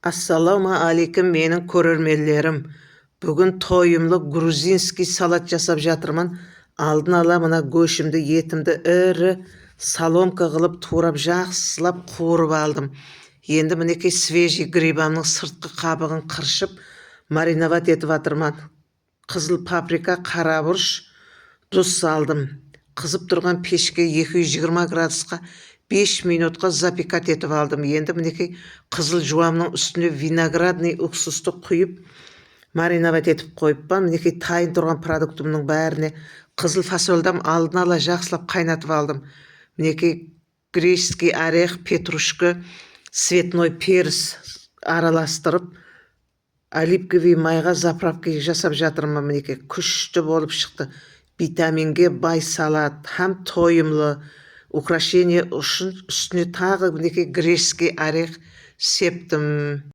Ассаламу алейкум менің көрермендерім. Бүгін тойымлы грузинский салат жасап жатырмын. Алдын ала мына көшімді, етімді ірі соломка қылып турап жақсылап қуырып алдым. Енді мінекей свежий грибамның сыртқы қабығын қыршып мариновать етіп жатырмын. Қызыл паприка, қара бұрыш, тұз салдым. Қызып тұрған пешке 220 градусқа 5 минутқа запекать етіп алдым. Енді мінекей қызыл жуамның үстіне виноградный уксусты құйып мариновать етіп қойыппын. Мінекей тайын тұрған продуктымның бәріне қызыл фасольдам алдын ала жақсылап қайнатып алдым. Мінекей греческий орех, петрушка, цветной перец араластырып оливковый майға заправка жасап жатырмын. Мінекей күшті болып шықты. Витаминге бай салат, һәм тойымлы. Украшение үшін үстіне тағы мінекей греческий орех септім.